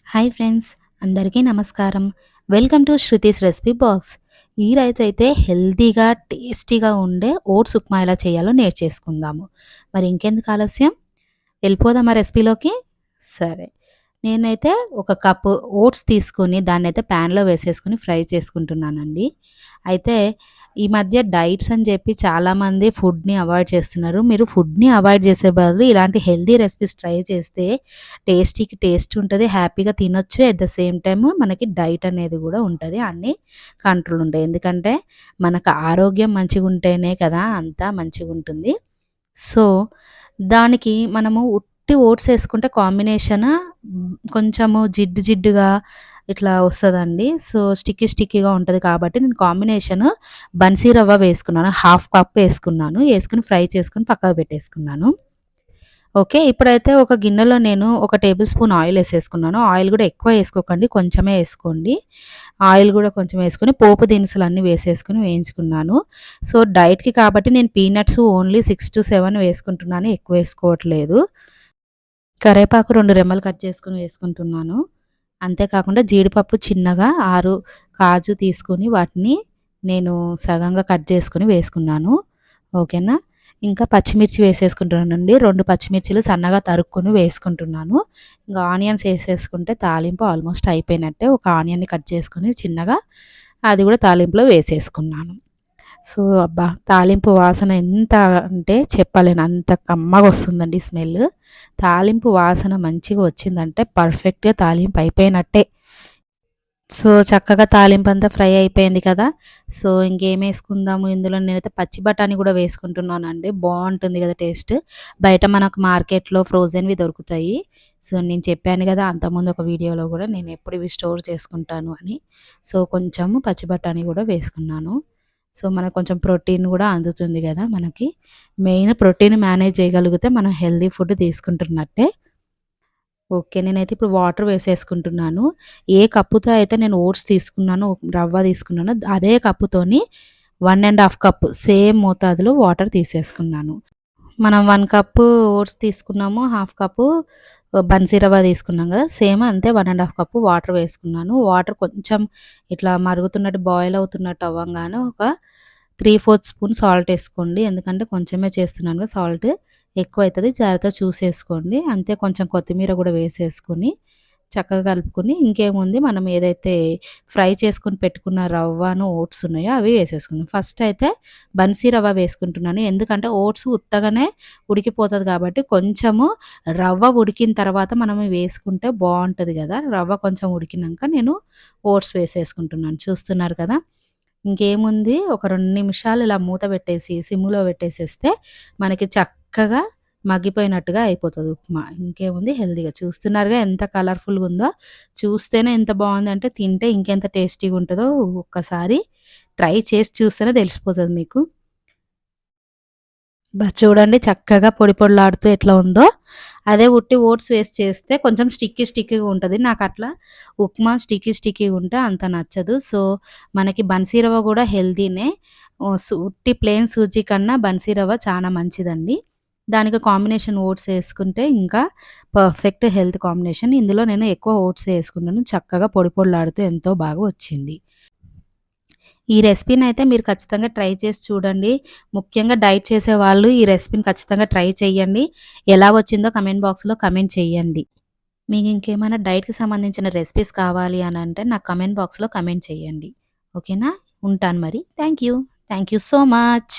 Hi friends, అందరికీ నమస్కారం. Welcome to Shruti's recipe box. ఈరోజైతే హెల్తీగా, టేస్టీగా ఉండే ఓట్స్ ఉప్మా ఎలా చేయాలో నేర్చేసుకుందాము. మరి ఇంకెందుకు ఆలస్యం, వెళ్ళిపోదామా రెసిపీలోకి? సరే. నేనైతే ఒక కప్పు ఓట్స్ తీసుకొని దాన్నైతే ప్యాన్‌లో వేసేసుకొని ఫ్రై చేసుకుంటున్నానండి. అయితే ఈ మధ్య డైట్స్ అని చెప్పి చాలామంది ఫుడ్‌ని అవాయిడ్ చేస్తున్నారు. మీరు ఫుడ్‌ని అవాయిడ్ చేసే బదులు ఇలాంటి హెల్తీ రెసిపీస్ ట్రై చేస్తే టేస్టీకి టేస్ట్ ఉంటది. హ్యాపీగా తినొచ్చు. ఎట్ ద సేమ్ టైమ్ మనకి డైట్ అనేది కూడా ఉంటది. అన్నీ కంట్రోల్ ఉంటాయి. ఎందుకంటే మనకు ఆరోగ్యం మంచిగుంటేనే కదా అంతా మంచిగుంటుంది. సో, దానికి మనము ఉట్టి ఓట్స్ ఏసుకుంటే కాంబినేషన్ కొంచెము జిడ్డు జిడ్డుగా ఇట్లా వస్తదండి. సో, స్టిక్కీగా ఉంటది కాబట్టి నేను కాంబినేషన్ బన్సీ రవ్వ వేసుకున్నాను. హాఫ్ కప్ ఏసుకున్నాను. ఏసుకొని ఫ్రై చేసుకొని పక్కకు పెట్టేసుకున్నాను. ఓకే. ఇప్పుడైతే ఒక గిన్నెలో నేను ఒక టేబుల్ స్పూన్ ఆయిల్ ఏసేసుకున్నాను. ఆయిల్ గూడా ఎక్కువ ఏసుకోకండి. కొంచెమే ఏసుకోండి. ఆయిల్ గూడా కొంచెం ఏసుకొని పోపు దినుసులన్నీ వేసేసుకొని వేయించుకున్నాను. సో, డైట్‌కి కాబట్టి నేను పీనట్స్ ఓన్లీ 6-7 వేసుకుంటున్నాను. ఎక్కువ వేసుకోవట్లేదు. కరేపాకు 2 రెమ్మలు కట్ చేసుకొని వేసుకుంటున్నాను. అంతే కాకుండా జీడిపప్పు చిన్నగా 6 కాజు తీసుకొని వాటిని నేను సగంగా కట్ చేసుకొని వేసుకున్నాను. ఓకేనా? ఇంకా పచ్చిమిర్చి వేసేసుకుంటున్నానండి. 2 పచ్చిమిర్చిలు సన్నగా తరుక్కొని వేసుకుంటున్నాను. ఇంక ఆనియన్స్ ఏసేసుకుంటే తాలింపు ఆల్మోస్ట్ అయిపోయినట్టే. ఒక ఆనియన్‌ని కట్ చేసుకొని చిన్నగా అది కూడా తాలింపులో వేసేసుకున్నాను. సో, అబ్బా! తాలింపు వాసన ఎంత అంటే చెప్పలేను. అంత కమ్మగొస్తుందండి స్మెల్. తాలింపు వాసన మంచిగా వచ్చిందంటే పర్ఫెక్ట్‌గా తాలింపు అయిపోయినట్టే. సో, చక్కగా తాలింపంతా ఫ్రై అయిపోయింది కదా! సో, ఇంకేమేసుకుందాము ఇందులో నేనైతే పచ్చి బఠాణీ కూడా వేసుకుంటున్నానండి. బావుంటుంది కదా టేస్ట్. బయట మనకు మార్కెట్‌లో ఫ్రోజెన్‌వి దొరుకుతాయి. సో, నేను చెప్పాను కదా అంతకుముందు ఒక వీడియోలో కూడా నేనెప్పుడు ఇవి స్టోర్ చేసుకుంటాను అని. సో, కొంచెము పచ్చి బఠాణీ కూడా వేసుకున్నాను. సో, మనకు కొంచెం ప్రోటీన్ కూడా అందుతుంది కదా మనకి. మెయిన్ ప్రోటీన్ మేనేజ్ చేయగలిగితే మనం హెల్తీ ఫుడ్ తీసుకుంటున్నట్టే. ఓకే. నేనైతే ఇప్పుడు వాటర్ వేసేసుకుంటున్నాను. ఏ కప్పుతో అయితే నేను ఓట్స్ తీసుకున్నానో, రవ్వ తీసుకున్నానో అదే కప్పుతోని 1 ½ కప్ సేమ్ మోతాదులో వాటర్ తీసేసుకున్నాను. మనం 1 కప్పు ఓట్స్ తీసుకున్నాము. హాఫ్ కప్పు బన్సీ రవ్వ తీసుకున్నాం గదా! సేమ్ అంతే 1 ½ కప్పు వాటర్ వేసుకున్నాను. వాటర్ కొంచెం ఇట్లా మరుగుతున్నట్టు బాయిల్ అవుతున్నట్టు అవ్వంగానే ఒక 3/4 స్పూన్ సాల్ట్ ఏసుకోండి. ఎందుకంటే కొంచెమే చేస్తున్నాను కదా! సాల్ట్ ఎక్కువైతది. జాగ్రత్తగా చూసేసుకోండి. అంతే కొంచెం కొత్తిమీర గూడా వేసేసుకొని చక్కగా కలుపుకొని ఇంకేముంది మనం ఏదైతే ఫ్రై చేసుకొని పెట్టుకున్న రవ్వను, ఓట్స్ ఉన్నాయో అవి వేసేసుకుందాం. ఫస్ట్ అయితే బన్సీ రవ్వ వేసుకుంటున్నాను. ఎందుకంటే ఓట్స్ ఉత్తగానే ఉడికిపోతది కాబట్టి కొంచెము రవ్వ ఉడికిన తర్వాత మనం వేసుకుంటే బావుంటది గదా! రవ్వ కొంచెం ఉడికినంక నేను ఓట్స్ వేసేసుకుంటున్నాను. చూస్తున్నారు కదా! ఇంకేముంది ఒక 2 నిమిషాలు ఇలా మూత పెట్టేసి సిమ్‌లో పెట్టేసేస్తే మనకి చక్కగా మగ్గిపోయినట్టుగా అయిపోతది ఉప్మా. ఇంకేముంది హెల్తీగా చూస్తున్నారుగా ఎంత కలర్‌ఫుల్‌గా ఉందో. చూస్తేనే ఎంత బావుందంటే తింటే ఇంకెంత టేస్టీగా ఉంటదో ఒక్కసారి ట్రై చేసి చూస్తేనే తెలిసిపోతది మీకు. చూడండి చక్కగా పొడి పొడిలాడుతూ ఎట్లా ఉందో. అదే ఉట్టి ఓట్స్ వేసి చేస్తే కొంచెం స్టిక్కీగా ఉంటది. నాకట్లా ఉప్మా స్టిక్కీగా ఉంటే అంత నచ్చదు. సో, మనకి బన్సీ రవ్వ గూడా హెల్తీనే. ఉట్టి ప్లెయిన్ సూజీ కన్నా బన్సీ రవ్వ చానా మంచిదండి. దానికి కాంబినేషన్ ఓట్స్ ఏసుకుంటే ఇంకా పర్ఫెక్ట్ హెల్త్ కాంబినేషన్. ఇందులో నేను ఎక్కువ ఓట్సే ఏసుకున్నాను. చక్కగా పొడి పొడిలాడుతూ ఎంతో బాగా వచ్చింది. ఈ రెసిపీనైతే మీరు ఖచ్చితంగా ట్రై చేసి చూడండి. ముఖ్యంగా డైట్ చేసేవాళ్ళు ఈ రెసిపీని ఖచ్చితంగా ట్రై చేయండి. ఎలా వచ్చిందో కామెంట్ బాక్స్‌లో కామెంట్ చేయండి. మీకు ఇంకేమైనా డైట్‌కి సంబంధించిన రెసిపీస్ కావాలి అనంటే నాకు కామెంట్ బాక్స్‌లో కామెంట్ చేయండి. ఓకేనా? ఉంటాను మరి. Thank you. Thank you so much.